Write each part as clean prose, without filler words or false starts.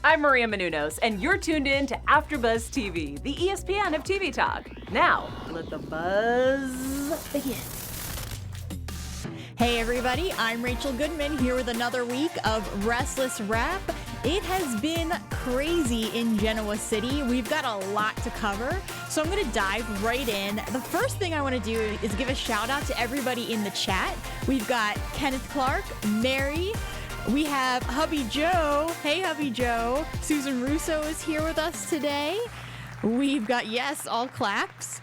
I'm Maria Menounos, and you're tuned in to AfterBuzz TV, the ESPN of TV talk. Now, let the buzz begin. Hey everybody, I'm Rachel Goodman here with another week of Restless Wrap. It has been crazy in Genoa City. We've got a lot to cover, so I'm going to dive right in. The first thing I want to do is give a shout out to everybody in the chat. We've got Kenneth Clark, Mary, we have Hubby Joe. Hey Hubby Joe. Susan Russo is here with us today. We've got, yes, all claps.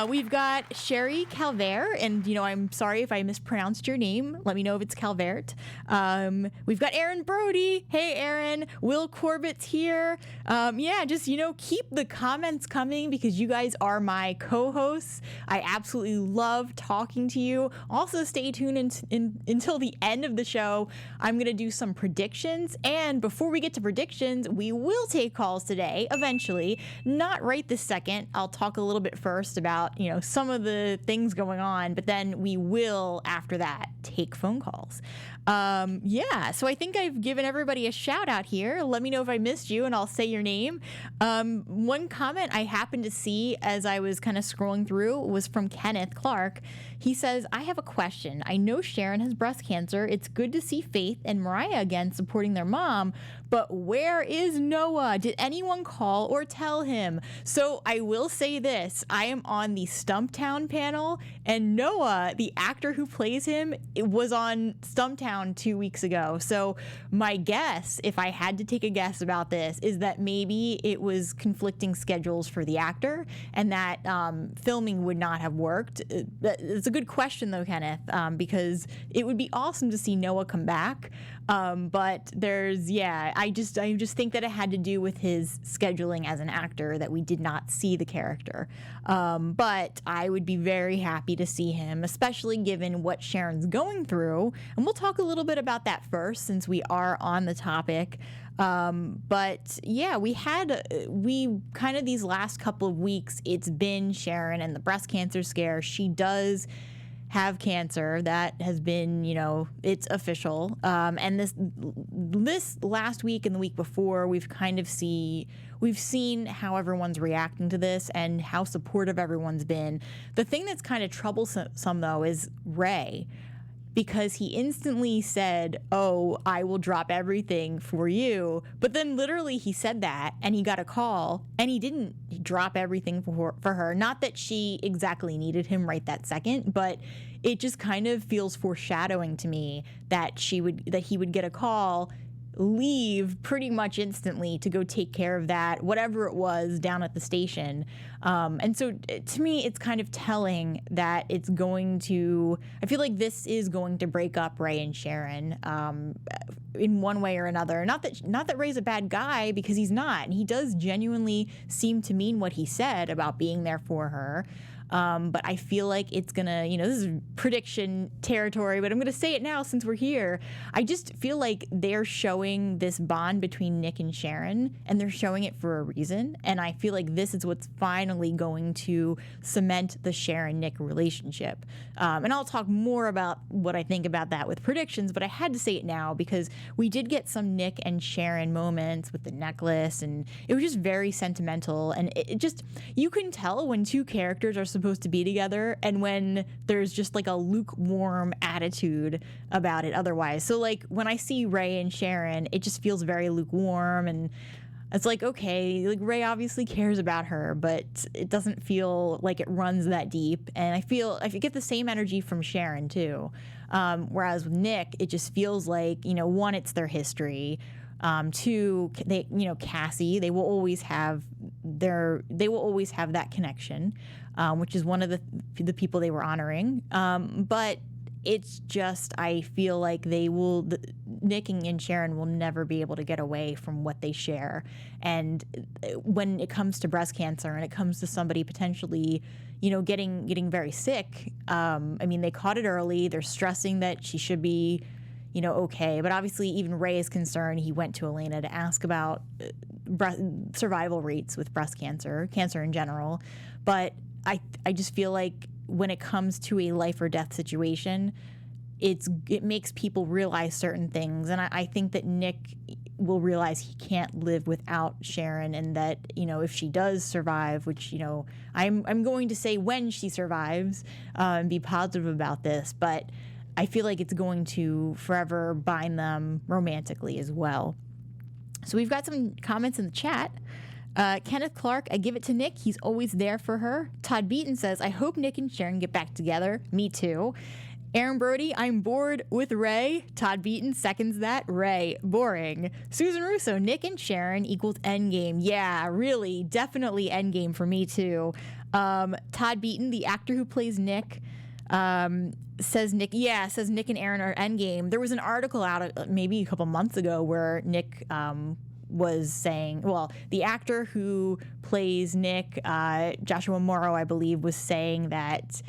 We've got Sherry Calvert, and I'm sorry if I mispronounced your name. Let me know if it's Calvert. We've got Aaron Brody. Hey Aaron. Will Corbett's here. Just keep the comments coming because you guys are my co-hosts. I absolutely love talking to you. Also, stay tuned until the end of the show. I'm gonna do some predictions, and before we get to predictions, we will take calls today. Eventually, not right this second. I'll talk a little bit first about some of the things going on, but then we will, after that, take phone calls. So I think I've given everybody a shout out here. Let me know if I missed you and I'll say your name. One comment I happened to see as I was kind of scrolling through was from Kenneth Clark. He says, I have a question. I know Sharon has breast cancer. It's good to see Faith and Mariah again supporting their mom, but where is Noah? Did anyone call or tell him? So I will say this. I am on the Stumptown panel, and Noah, the actor who plays him, was on Stumptown 2 weeks ago. So my guess, if I had to take a guess about this, is that maybe it was conflicting schedules for the actor and that filming would not have worked. It's a good question though, Kenneth, because it would be awesome to see Noah come back. But I just think that it had to do with his scheduling as an actor that we did not see the character. But I would be very happy to see him, especially given what Sharon's going through. And we'll talk a little bit about that first since we are on the topic. We kind of these last couple of weeks, it's been Sharon and the breast cancer scare. She does have cancer. That has been, it's official. And this last week and the week before, we've seen how everyone's reacting to this and how supportive everyone's been. The thing that's kind of troublesome though is Ray, because he instantly said, oh, I will drop everything for you. But then literally he said that and he got a call and he didn't drop everything for her. Not that she exactly needed him right that second, but it just kind of feels foreshadowing to me that he would get a call, leave pretty much instantly to go take care of that, whatever it was down at the station. And so to me, it's kind of telling that I feel like this is going to break up Ray and Sharon in one way or another. Not that Ray's a bad guy, because he's not. And he does genuinely seem to mean what he said about being there for her. But I feel like it's gonna, this is prediction territory, but I'm gonna say it now since we're here. I just feel like they're showing this bond between Nick and Sharon, and they're showing it for a reason. And I feel like this is what's finally going to cement the Sharon-Nick relationship. And I'll talk more about what I think about that with predictions, but I had to say it now because we did get some Nick and Sharon moments with the necklace, and it was just very sentimental. And it just, you can tell when two characters are supposed to be together and when there's just like a lukewarm attitude about it otherwise. So like when I see Ray and Sharon, it just feels very lukewarm, and it's like, okay, like Ray obviously cares about her, but it doesn't feel like it runs that deep. And I get the same energy from Sharon too. Whereas with Nick, it just feels like, one, it's their history. Two, Cassie, they will always have that connection, which is one of the people they were honoring. But it's just, I feel like Nick and Sharon will never be able to get away from what they share. And when it comes to breast cancer and it comes to somebody potentially, getting very sick, they caught it early. They're stressing that she should be, okay. But obviously even Ray is concerned. He went to Elena to ask about survival rates with breast cancer in general. But I just feel like when it comes to a life or death situation, it makes people realize certain things. And I think that Nick will realize he can't live without Sharon, and that, if she does survive, which, I'm going to say when she survives, and be positive about this, but I feel like it's going to forever bind them romantically as well. So we've got some comments in the chat. Kenneth Clark, I give it to Nick. He's always there for her. Todd Beaton says, I hope Nick and Sharon get back together. Me too. Aaron Brody, I'm bored with Ray. Todd Beaton seconds that. Ray, boring. Susan Russo, Nick and Sharon equals endgame. Yeah, really, definitely endgame for me too. Todd Beaton, the actor who plays Nick, says Nick and Aaron are endgame. There was an article out maybe a couple months ago where Nick was saying, well, the actor who plays Nick, Joshua Morrow, I believe, was saying that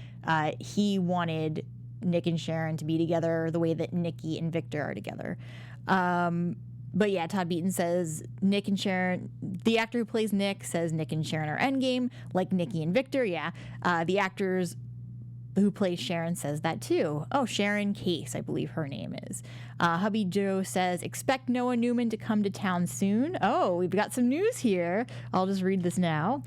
he wanted Nick and Sharon to be together the way that Nikki and Victor are together. But yeah, Todd Beaton says Nick and Sharon, the actor who plays Nick says Nick and Sharon are endgame, like Nikki and Victor. Yeah. The actors who plays Sharon says that too. Oh, Sharon Case, I believe her name is. Hubby Joe says, expect Noah Newman to come to town soon. Oh, we've got some news here. I'll just read this now.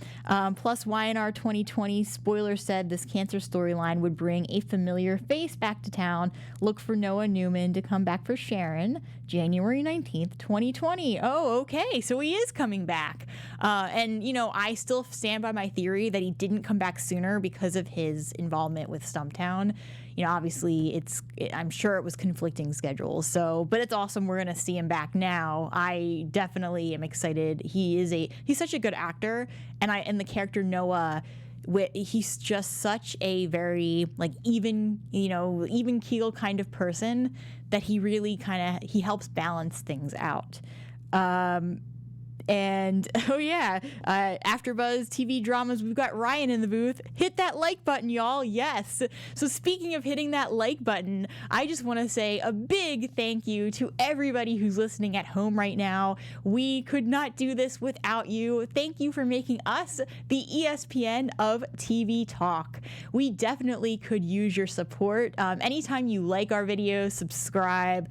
Plus, YNR 2020 spoiler said this cancer storyline would bring a familiar face back to town. Look for Noah Newman to come back for Sharon, January 19th, 2020. Oh, okay. So he is coming back. And, I still stand by my theory that he didn't come back sooner because of his involvement with Stumptown. Obviously I'm sure it was conflicting schedules. So, but it's awesome. We're going to see him back now. I definitely am excited. He's such a good actor, and the character Noah, he's just such a very even keel kind of person that he really he helps balance things out. And AfterBuzz TV dramas, we've got Ryan in the booth. Hit that like button, y'all. Yes. So speaking of hitting that like button, I just want to say a big thank you to everybody who's listening at home right now. We could not do this without you. Thank you for making us the ESPN of TV talk. We definitely could use your support. Anytime you like our videos, subscribe.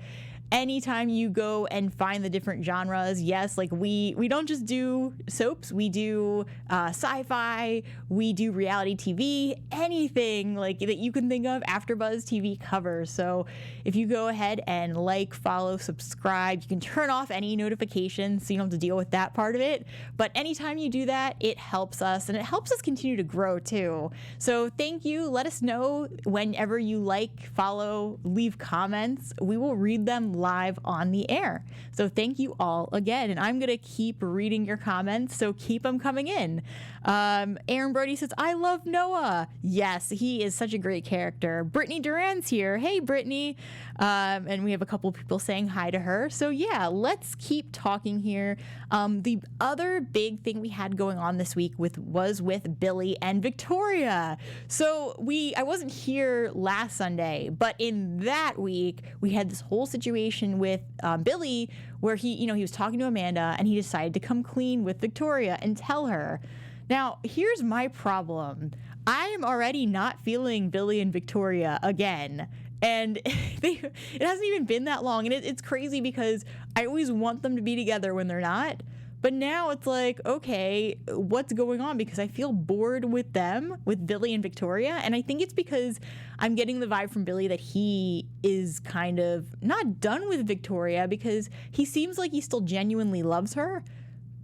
Anytime you go and find the different genres, yes, we don't just do soaps, we do sci-fi, we do reality TV, anything that you can think of, AfterBuzz TV covers. So if you go ahead and follow, subscribe, you can turn off any notifications so you don't have to deal with that part of it. But anytime you do that, it helps us, and it helps us continue to grow too. So thank you. Let us know whenever you follow, leave comments. We will read them live on the air. So thank you all again, and I'm gonna keep reading your comments, so keep them coming in. Aaron Brody says, I love Noah. Yes, he is such a great character. Brittany Duran's here. Hey Brittany. And we have a couple people saying hi to her. So yeah, let's keep talking here. The other big thing we had going on this week was with Billy and Victoria. So I wasn't here last Sunday, but in that week we had this whole situation with Billy where he was talking to Amanda, and he decided to come clean with Victoria and tell her. Now, here's my problem. I am already not feeling Billy and Victoria again. And it hasn't even been that long. And it's crazy because I always want them to be together when they're not. But now it's okay, what's going on? Because I feel bored with them, with Billy and Victoria. And I think it's because I'm getting the vibe from Billy that he is kind of not done with Victoria, because he seems like he still genuinely loves her.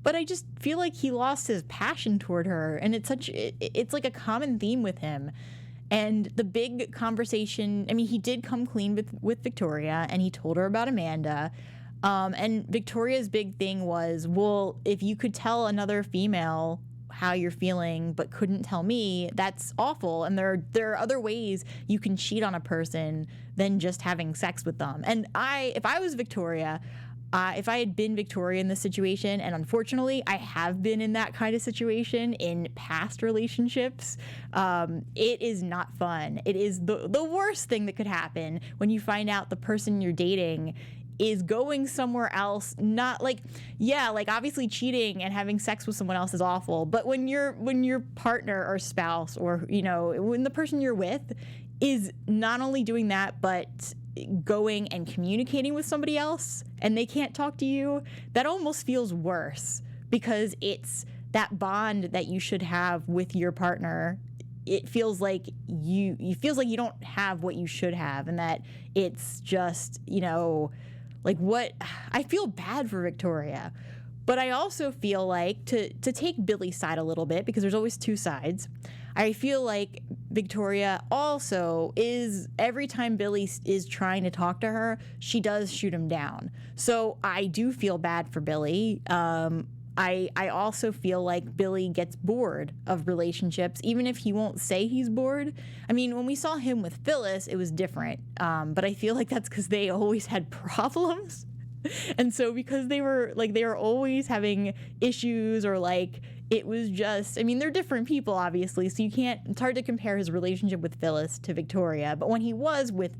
But I just feel like he lost his passion toward her. And it's like a common theme with him. And the big conversation, he did come clean with Victoria, and he told her about Amanda. And Victoria's big thing was, well, if you could tell another female how you're feeling but couldn't tell me, that's awful. And there are other ways you can cheat on a person than just having sex with them. And if I was Victoria, if I had been Victoria in this situation, and unfortunately I have been in that kind of situation in past relationships, it is not fun. It is the worst thing that could happen when you find out the person you're dating is going somewhere else. Not obviously cheating and having sex with someone else is awful, but when your partner or spouse, or when the person you're with is not only doing that but going and communicating with somebody else and they can't talk to you, that almost feels worse because it's that bond that you should have with your partner. It feels like you don't have what you should have, and that it's just, like what I feel bad for Victoria. But I also feel like to take Billy's side a little bit, because there's always two sides. I feel like Victoria also is, every time Billy is trying to talk to her, she does shoot him down. So I do feel bad for Billy. I also feel like Billy gets bored of relationships, even if he won't say he's bored. I mean, when we saw him with Phyllis, it was different. But I feel like that's because they always had problems. And so because they were always having issues, or like it was just, I mean, they're different people, obviously. So it's hard to compare his relationship with Phyllis to Victoria. But when he was with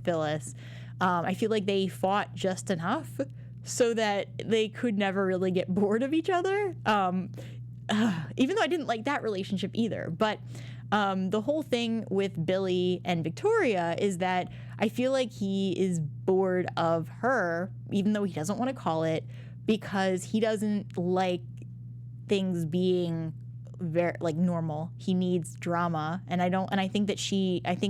Phyllis, I feel like they fought just enough so that they could never really get bored of each other. Even though I didn't like that relationship either. But the whole thing with Billy and Victoria is that I feel like he is bored of her, even though he doesn't want to call it, because he doesn't like things being very normal. He needs drama, and I think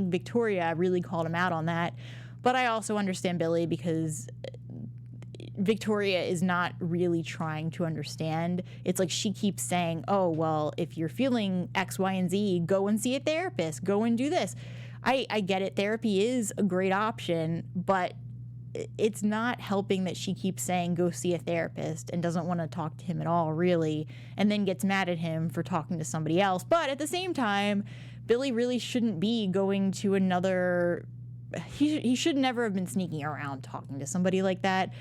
Victoria really called him out on that. But I also understand Billy, because Victoria is not really trying to understand. It's like she keeps saying, oh, well, if you're feeling X, Y, and Z, go and see a therapist, go and do this. I get it. Therapy is a great option, but it's not helping that she keeps saying, go see a therapist, and doesn't want to talk to him at all, really, and then gets mad at him for talking to somebody else. But at the same time, Billy really shouldn't be going to another... He should never have been sneaking around talking to somebody like that.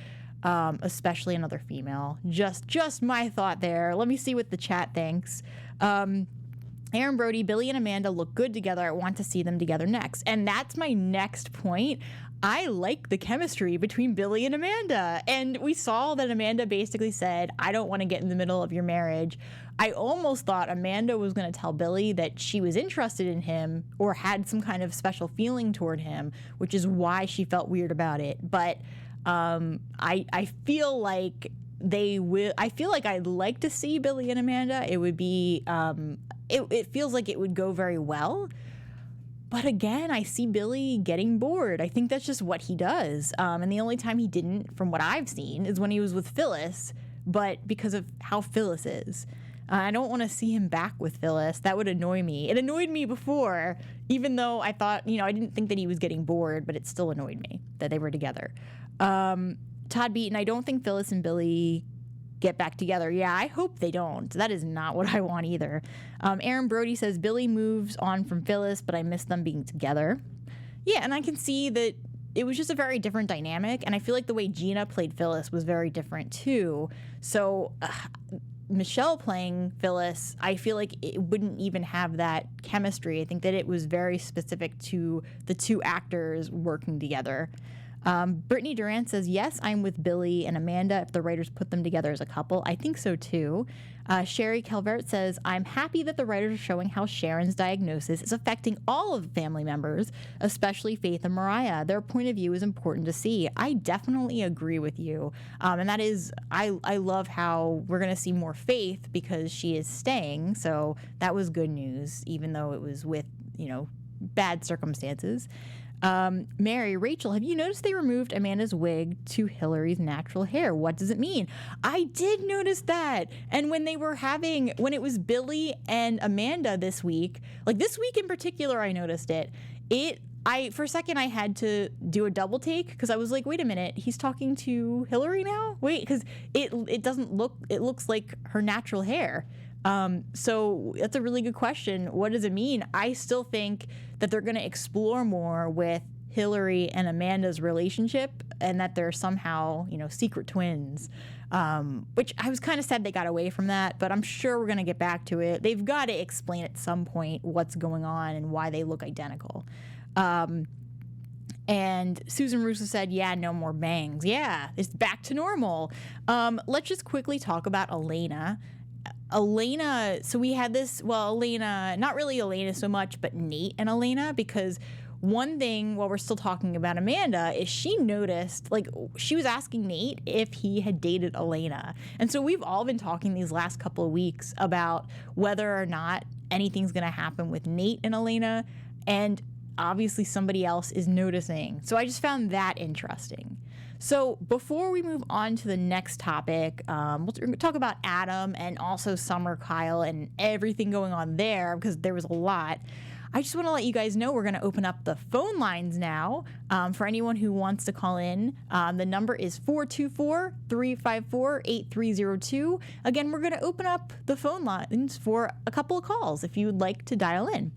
Especially another female. Just my thought there. Let me see what the chat thinks. Aaron Brody, Billy and Amanda look good together. I want to see them together next. And that's my next point. I like the chemistry between Billy and Amanda. And we saw that Amanda basically said, I don't want to get in the middle of your marriage. I almost thought Amanda was going to tell Billy that she was interested in him or had some kind of special feeling toward him, which is why she felt weird about it. But I feel like they will. I feel like I'd like to see Billy and Amanda. It would be. It feels like it would go very well. But again, I see Billy getting bored. I think that's just what he does. And the only time he didn't, from what I've seen, is when he was with Phyllis. But because of how Phyllis is. I don't want to see him back with Phyllis. That would annoy me. It annoyed me before, even though I thought, I didn't think that he was getting bored, but it still annoyed me that they were together. Todd Beaton, I don't think Phyllis and Billy get back together. Yeah, I hope they don't. That is not what I want either. Aaron Brody says, Billy moves on from Phyllis, but I miss them being together. Yeah, and I can see that it was just a very different dynamic, and I feel like the way Gina played Phyllis was very different too. So Michelle playing Phyllis, I feel like it wouldn't even have that chemistry. I think that it was very specific to the two actors working together. Brittany Durant says, yes, I'm with Billy and Amanda if the writers put them together as a couple. I think so too. Sherry Calvert says, I'm happy that the writers are showing how Sharon's diagnosis is affecting all of the family members, especially Faith and Mariah. Their point of view is important to see. I definitely agree with you. And that is, I love how we're going to see more Faith because she is staying. So that was good news, even though it was with, bad circumstances. Mary, Rachel, have you noticed they removed Amanda's wig to Hillary's natural hair? What does it mean? I did notice that. And when it was Billy and Amanda this week in particular, I noticed it. For a second, I had to do a double take because I was like, wait a minute, he's talking to Hillary now? Wait, because it looks like her natural hair. So that's a really good question. What does it mean? I still think that they're going to explore more with Hillary and Amanda's relationship and that they're somehow, secret twins, which I was kind of sad they got away from that, but I'm sure we're going to get back to it. They've got to explain at some point what's going on and why they look identical. And Susan Russo said, yeah, no more bangs. Yeah, it's back to normal. Let's just quickly talk about Elena. So we had this, Elena, not really Elena so much, but Nate and Elena, because one thing while we're still talking about Amanda is she noticed, like, she was asking Nate if he had dated Elena. And so we've all been talking these last couple of weeks about whether or not anything's going to happen with Nate and Elena. And obviously somebody else is noticing. So I just found that interesting. So before we move on to the next topic, we'll talk about Adam and also Summer, Kyle, and everything going on there because there was a lot. I just want to let you guys know we're going to open up the phone lines now for anyone who wants to call in. The number is 424-354-8302. Again, we're going to open up the phone lines for a couple of calls if you would like to dial in.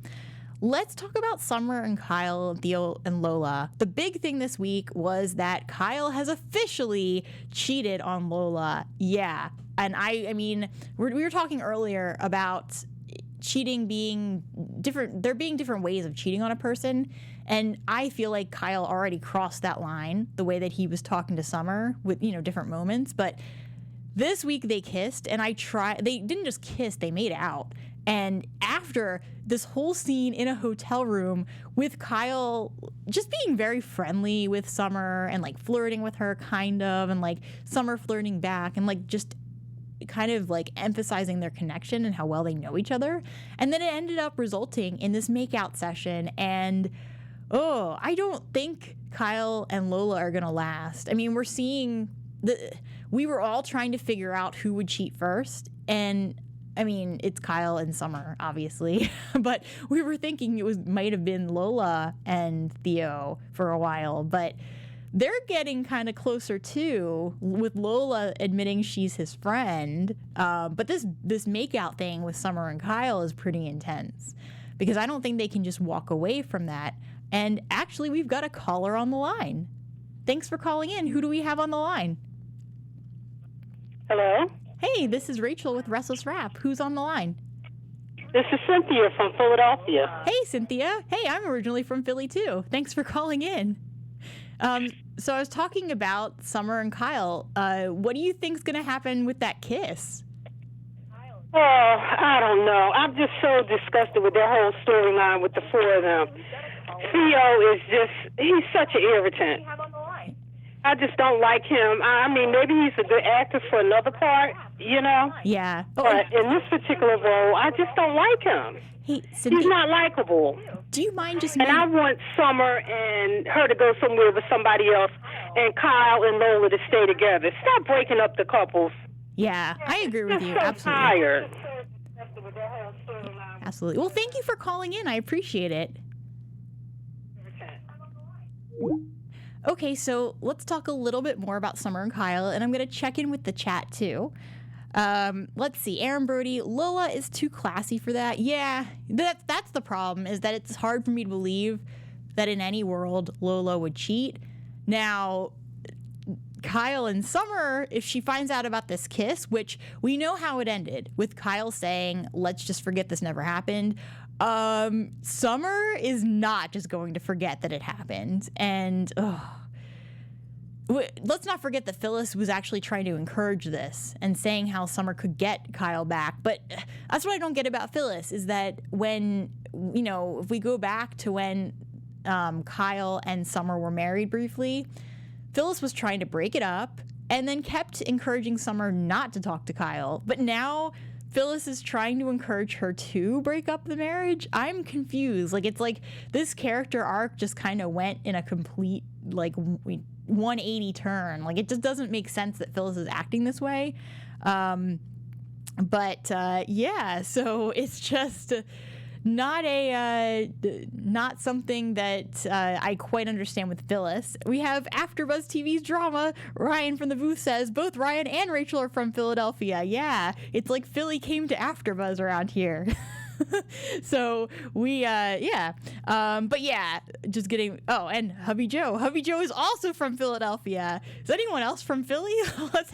Let's talk about Summer and Kyle, Theo and Lola. The big thing this week was that Kyle has officially cheated on Lola. Yeah. And I mean, we were talking earlier about cheating being different. There being different ways of cheating on a person. And I feel like Kyle already crossed that line the way that he was talking to Summer with, different moments. But this week they kissed and they didn't just kiss, they made out. And after this whole scene in a hotel room with Kyle just being very friendly with Summer and like flirting with her kind of, and like Summer flirting back and like just kind of like emphasizing their connection and how well they know each other. And then it ended up resulting in this makeout session. And I don't think Kyle and Lola are going to last. I mean, we were all trying to figure out who would cheat first. And I mean, it's Kyle and Summer, obviously, but we were thinking might have been Lola and Theo for a while, but they're getting kind of closer too, with Lola admitting she's his friend. But this makeout thing with Summer and Kyle is pretty intense because I don't think they can just walk away from that. And actually, we've got a caller on the line. Thanks for calling in. Who do we have on the line? Hello? Hey, this is Rachel with Restless Rap. Who's on the line? This is Cynthia from Philadelphia. Hey, Cynthia. Hey, I'm originally from Philly, too. Thanks for calling in. So I was talking about Summer and Kyle. What do you think's going to happen with that kiss? Oh, I don't know. I'm just so disgusted with their whole storyline with the four of them. Theo is he's such an irritant. I just don't like him. I mean, maybe he's a good actor for another part, Yeah. But in this particular role, I just don't like him. Hey, Cynthia, he's not likable. Do you mind just... And I want Summer and her to go somewhere with somebody else and Kyle and Lola to stay together. Stop breaking up the couples. Yeah, I agree with you. So Absolutely. Tired. Absolutely. Well, thank you for calling in. I appreciate it. Okay, so let's talk a little bit more about Summer and Kyle, and I'm going to check in with the chat, too. Let's see. Aaron Brody, Lola is too classy for that. Yeah, that's the problem, is that it's hard for me to believe that in any world Lola would cheat. Now, Kyle and Summer, if she finds out about this kiss, which we know how it ended, with Kyle saying, let's just forget this never happened, Summer is not just going to forget that it happened. And let's not forget that Phyllis was actually trying to encourage this and saying how Summer could get Kyle back. But that's what I don't get about Phyllis, is that when, if we go back to when Kyle and Summer were married briefly, Phyllis was trying to break it up and then kept encouraging Summer not to talk to Kyle. But now Phyllis is trying to encourage her to break up the marriage. I'm confused. Like, it's like this character arc just kind of went in a complete, 180 turn. Like, it just doesn't make sense that Phyllis is acting this way. Yeah, so it's just not something that I quite understand with Phyllis. We have AfterBuzz TV's drama. Ryan from the booth says both Ryan and Rachel are from Philadelphia. Yeah, it's like Philly came to AfterBuzz around here. So we, but yeah, just getting, and Hubby Joe. Hubby Joe is also from Philadelphia. Is anyone else from Philly? Let's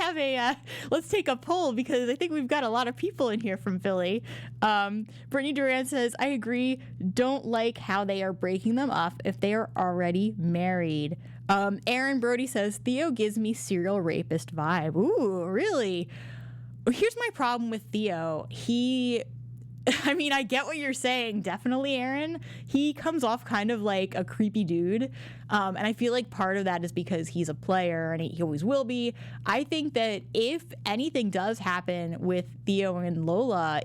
take a poll, because I think we've got a lot of people in here from Philly. Brittany Duran says, I agree. Don't like how they are breaking them up if they are already married. Aaron Brody says, Theo gives me serial rapist vibe. Ooh, really? Here's my problem with Theo. I mean, I get what you're saying. Definitely, Aaron. He comes off kind of like a creepy dude. And I feel like part of that is because he's a player and he always will be. I think that if anything does happen with Theo and Lola,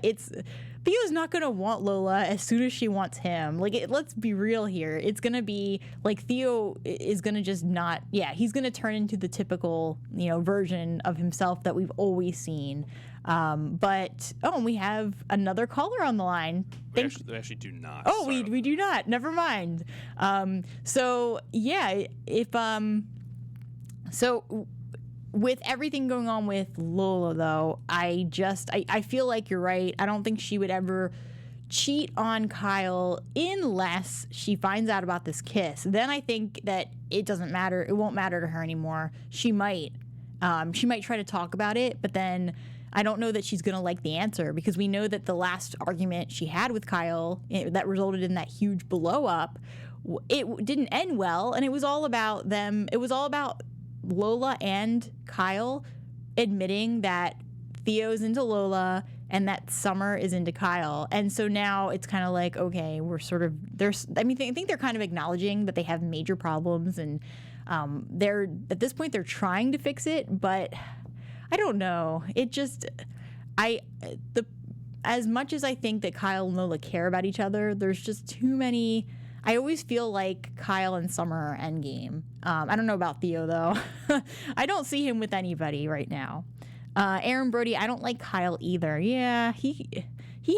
Theo's not going to want Lola as soon as she wants him. Like, let's be real here. It's going to be like Theo is going to just not, he's going to turn into the typical, version of himself that we've always seen. And we have another caller on the line. We actually do not. Oh, we do not. Never mind. With everything going on with Lola, though, I feel like you're right. I don't think she would ever cheat on Kyle unless she finds out about this kiss. Then I think that it doesn't matter. It won't matter to her anymore. She might try to talk about it, but then I don't know that she's going to like the answer, because we know that the last argument she had with Kyle that resulted in that huge blow up, it didn't end well. And it was all about them. It was all about Lola and Kyle admitting that Theo's into Lola and that Summer is into Kyle. And so now it's kind of like, okay, we're sort of, I think they're kind of acknowledging that they have major problems, and they're, at this point, they're trying to fix it, but I don't know. As much as I think that Kyle and Lola care about each other, there's just too many. I always feel like Kyle and Summer are endgame. I don't know about Theo, though. I don't see him with anybody right now. Aaron Brody, I don't like Kyle either. Yeah, he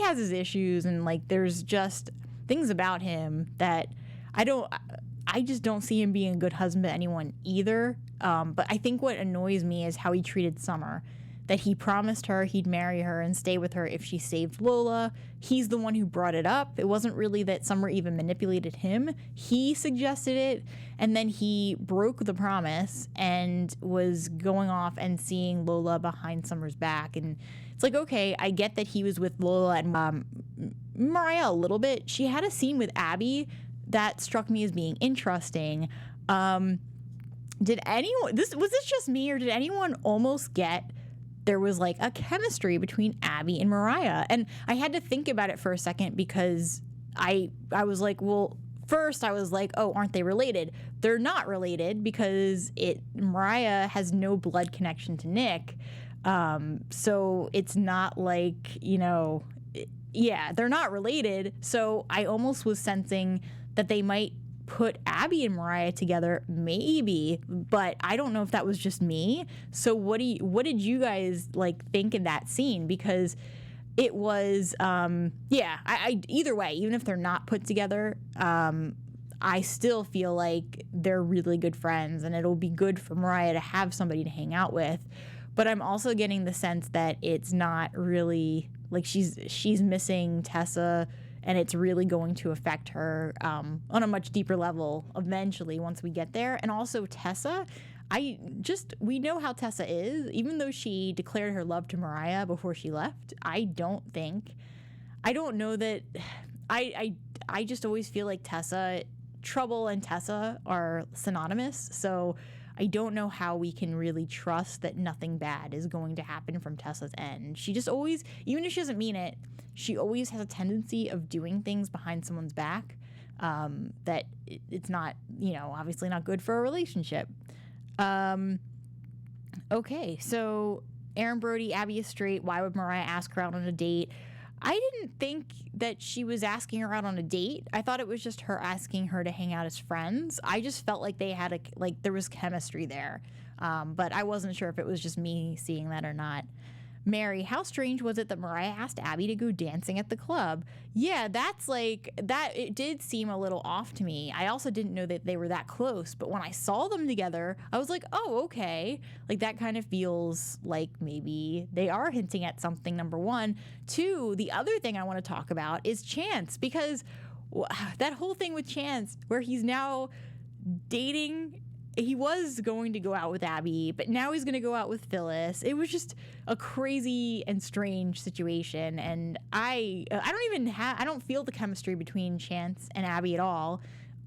has his issues, and like there's just things about him that I just don't see him being a good husband to anyone either. But I think what annoys me is how he treated Summer. That he promised her he'd marry her and stay with her if she saved Lola. He's the one who brought it up. It wasn't really that Summer even manipulated him. He suggested it, and then he broke the promise and was going off and seeing Lola behind Summer's back. And it's like, okay, I get that he was with Lola and Mariah a little bit. She had a scene with Abby that struck me as being interesting. Did anyone, was this just me, or did anyone almost get there was like a chemistry between Abby and Mariah? And I had to think about it for a second, because I was like, well, first I was like, oh, aren't they related? They're not related, because Mariah has no blood connection to Nick. So it's not like, they're not related. So I almost was sensing that they might put Abby and Mariah together, maybe, but I don't know if that was just me. So what did you guys like think in that scene? Because it was I either way, even if they're not put together, I still feel like they're really good friends, and it'll be good for Mariah to have somebody to hang out with. But I'm also getting the sense that it's not really like she's missing Tessa, and it's really going to affect her on a much deeper level eventually once we get there. And also Tessa, we know how Tessa is. Even though she declared her love to Mariah before she left, I just always feel like Trouble and Tessa are synonymous. So I don't know how we can really trust that nothing bad is going to happen from Tessa's end. She just always, even if she doesn't mean it, she always has a tendency of doing things behind someone's back that it's not, obviously not good for a relationship. Okay, so Aaron Brody, Abby is straight. Why would Mariah ask her out on a date? I didn't think that she was asking her out on a date. I thought it was just her asking her to hang out as friends. I just felt like they had there was chemistry there. But I wasn't sure if it was just me seeing that or not. Mary, how strange was it that Mariah asked Abby to go dancing at the club? Yeah, it did seem a little off to me. I also didn't know that they were that close, but when I saw them together, I was like, oh, okay. Like, that kind of feels like maybe they are hinting at something, number one. Two, the other thing I want to talk about is Chance, because that whole thing with Chance, where he's now dating. He was going to go out with Abby, but now he's going to go out with Phyllis. It was just a crazy and strange situation, and I don't feel the chemistry between Chance and Abby at all.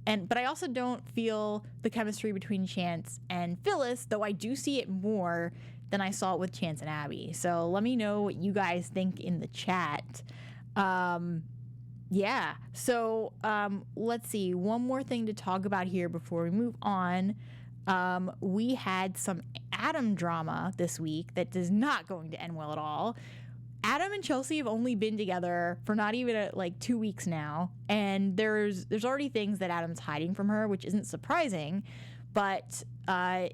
But I also don't feel the chemistry between Chance and Phyllis, though I do see it more than I saw it with Chance and Abby. So let me know what you guys think in the chat. Yeah. So let's see. One more thing to talk about here before we move on. We had some Adam drama this week that is not going to end well at all. Adam and Chelsea have only been together for not even like 2 weeks now, and there's already things that Adam's hiding from her, which isn't surprising. But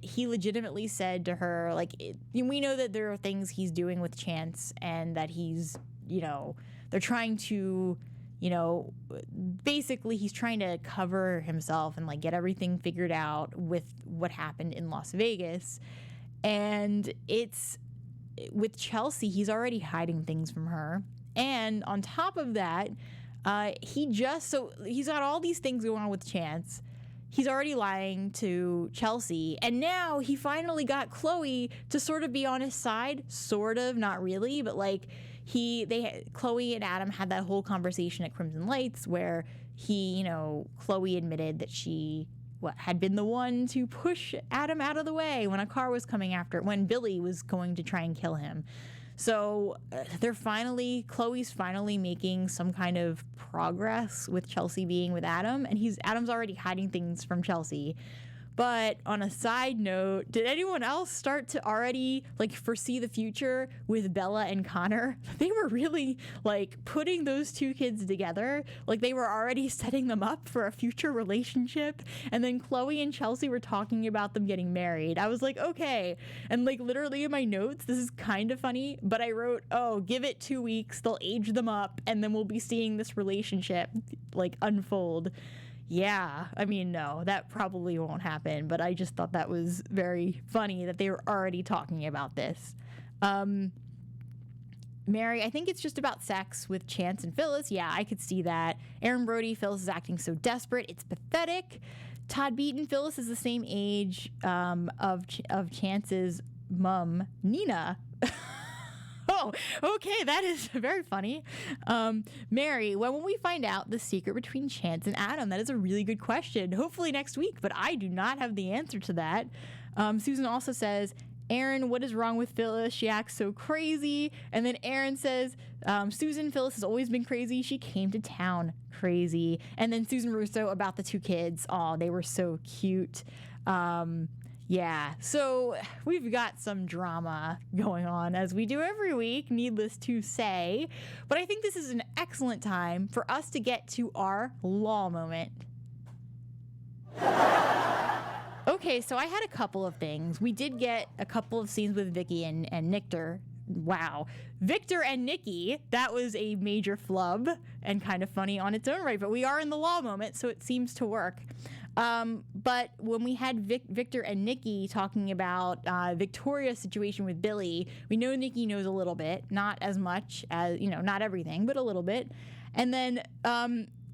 he legitimately said to her, like, we know that there are things he's doing with Chance, and that he's, they're trying to, basically he's trying to cover himself and like get everything figured out with what happened in Las Vegas. And it's with Chelsea, he's already hiding things from her. And on top of that, he's got all these things going on with Chance. He's already lying to Chelsea, and now he finally got Chloe to sort of be on his side, sort of, not really, but like Chloe and Adam had that whole conversation at Crimson Lights where Chloe admitted that she had been the one to push Adam out of the way when a car was coming after it, when Billy was going to try and kill him. So Chloe's finally making some kind of progress with Chelsea being with Adam, and Adam's already hiding things from Chelsea. But on a side note, did anyone else start to already like foresee the future with Bella and Connor? They were really like putting those two kids together. Like they were already setting them up for a future relationship. And then Chloe and Chelsea were talking about them getting married. I was like, okay. And like literally in my notes, this is kind of funny, but I wrote, oh, give it 2 weeks. They'll age them up and then we'll be seeing this relationship like unfold. Yeah, I mean, no, that probably won't happen, but I just thought that was very funny that they were already talking about this. Mary, I think it's just about sex with Chance and Phyllis. Yeah, I could see that. Aaron Brody, Phyllis is acting so desperate. It's pathetic. Todd Beaton, Phyllis is the same age of Chance's mom, Nina. Oh, okay, that is very funny. Mary, when will we find out the secret between Chance and Adam? That is a really good question. Hopefully next week, but I do not have the answer to that. Susan also says, Aaron, what is wrong with Phyllis? She acts so crazy. And then Aaron says, Susan, Phyllis has always been crazy. She came to town crazy. And then Susan Russo about the two kids. Oh, they were so cute. Yeah, so we've got some drama going on as we do every week, needless to say. But I think this is an excellent time for us to get to our law moment. Okay, so I had a couple of things. We did get a couple of scenes with Vicky and Victor. Wow. Victor and Nikki, that was a major flub and kind of funny on its own right, but we are in the law moment, so it seems to work. But when we had Victor and Nikki talking about Victoria's situation with Billy, we know Nikki knows a little bit, not as much as, not everything, but a little bit. And then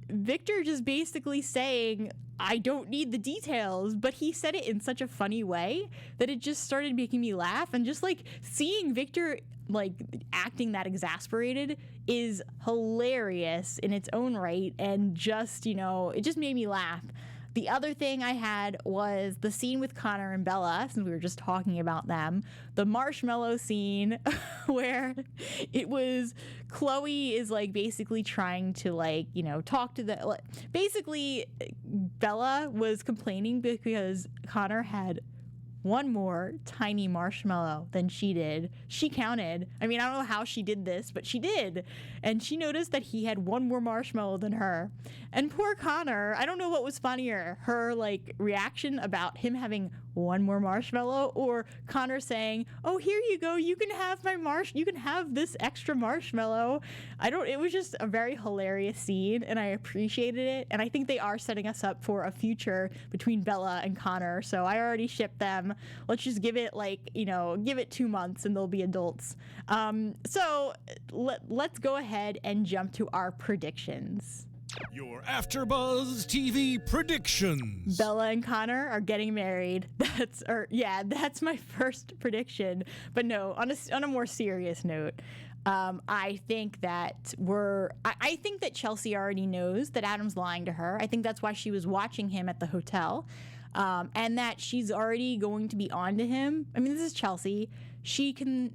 Victor just basically saying, I don't need the details, but he said it in such a funny way that it just started making me laugh. And just like seeing Victor like acting that exasperated is hilarious in its own right. And just, it just made me laugh. The other thing I had was the scene with Connor and Bella, since we were just talking about them. The marshmallow scene where it was Chloe is like basically trying to like, talk to the... Basically, Bella was complaining because Connor had one more tiny marshmallow than she did. She counted. I mean, I don't know how she did this, but she did. And she noticed that he had one more marshmallow than her. And poor Connor, I don't know what was funnier, her like reaction about him having one more marshmallow, or Connor saying, "Oh, here you go. You can have you can have this extra marshmallow." It was just a very hilarious scene and I appreciated it. And I think they are setting us up for a future between Bella and Connor. So I already shipped them. Let's just give it give it 2 months and they'll be adults. So let's go ahead and jump to our predictions. Your AfterBuzz TV predictions. Bella and Connor are getting married. That's my first prediction. But no, on a more serious note, I think that Chelsea already knows that Adam's lying to her. I think that's why she was watching him at the hotel. and that she's already going to be on to him. I mean, this is Chelsea. She can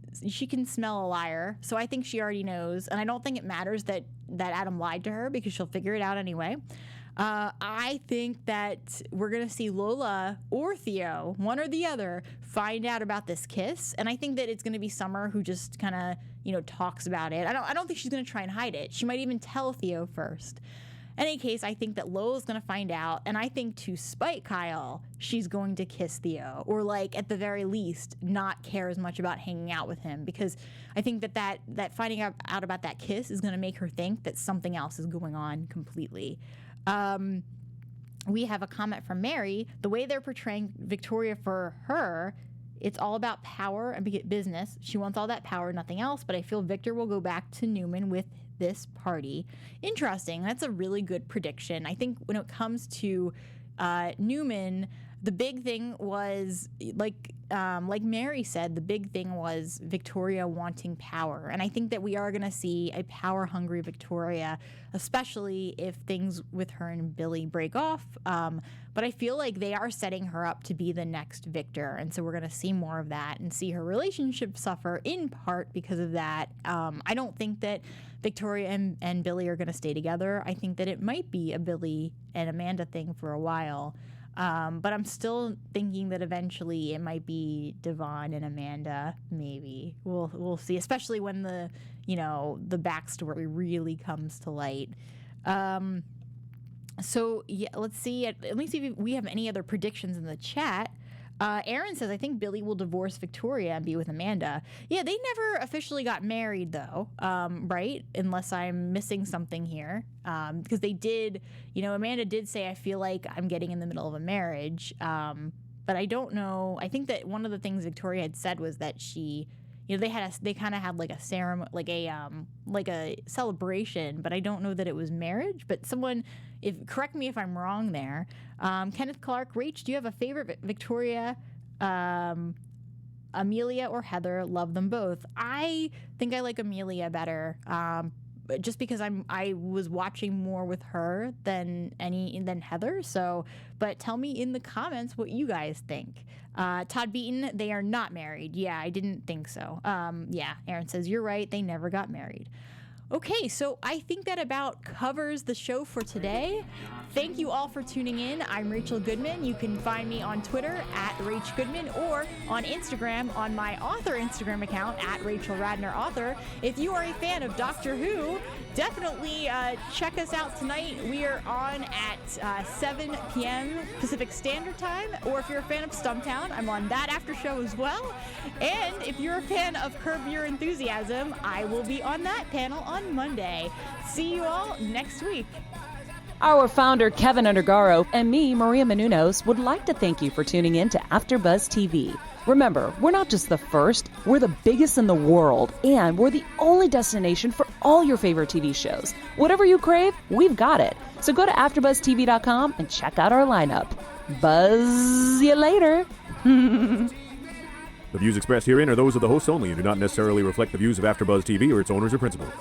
smell a liar, so I think she already knows, and I don't think it matters that Adam lied to her because she'll figure it out anyway. I think that we're going to see Lola or Theo, one or the other, find out about this kiss. And I think that it's going to be Summer who just kind of, talks about it. I don't think she's going to try and hide it. She might even tell Theo first. In any case, I think that Lola's going to find out. And I think to spite Kyle, she's going to kiss Theo. Or at the very least, not care as much about hanging out with him. Because I think that finding out about that kiss is going to make her think that something else is going on completely. We have a comment from Mary. The way they're portraying Victoria for her, it's all about power and business. She wants all that power, nothing else. But I feel Victor will go back to Newman with this party. Interesting. That's a really good prediction. I think when it comes to Newman, the big thing was, like Mary said, the big thing was Victoria wanting power. And I think that we are going to see a power-hungry Victoria, especially if things with her and Billy break off. But I feel like they are setting her up to be the next Victor. And so we're going to see more of that and see her relationship suffer in part because of that. I don't think that Victoria and Billy are going to stay together. I think that it might be a Billy and Amanda thing for a while. But I'm still thinking that eventually it might be Devon and Amanda. Maybe we'll see, especially when the backstory really comes to light. So yeah, let's see. At least if we have any other predictions in the chat. Aaron says, I think Billy will divorce Victoria and be with Amanda. Yeah, they never officially got married, though, right? Unless I'm missing something here. Because they did, Amanda did say, I feel like I'm getting in the middle of a marriage. But I don't know. I think that one of the things Victoria had said was that she, they kind of had like a ceremony, like a celebration, but I don't know that it was marriage. But someone, correct me if I'm wrong there. Kenneth Clark, Rach, do you have a favorite Victoria, Amelia, or Heather? Love them both. I think I like Amelia better, just because I was watching more with her than Heather. So, but tell me in the comments what you guys think. Todd Beaton, they are not married. Yeah, I didn't think so. Yeah, Aaron says, you're right. They never got married. Okay, so I think that about covers the show for today. Thank you all for tuning in. I'm Rachel Goodman. You can find me on Twitter @RachGoodman or on Instagram on my author Instagram account @RachelRadnerAuthor. If you are a fan of Doctor Who, definitely check us out tonight. We are on at 7 p.m. Pacific Standard Time. Or if you're a fan of Stumptown, I'm on that after show as well. And if you're a fan of Curb Your Enthusiasm, I will be on that panel on Monday. See you all next week. Our founder, Keven Undergaro, and me, Maria Menounos, would like to thank you for tuning in to AfterBuzz TV. Remember, we're not just the first, we're the biggest in the world, and we're the only destination for all your favorite TV shows. Whatever you crave, we've got it. So go to AfterBuzzTV.com and check out our lineup. Buzz you later. The views expressed herein are those of the hosts only and do not necessarily reflect the views of AfterBuzz TV or its owners or principals.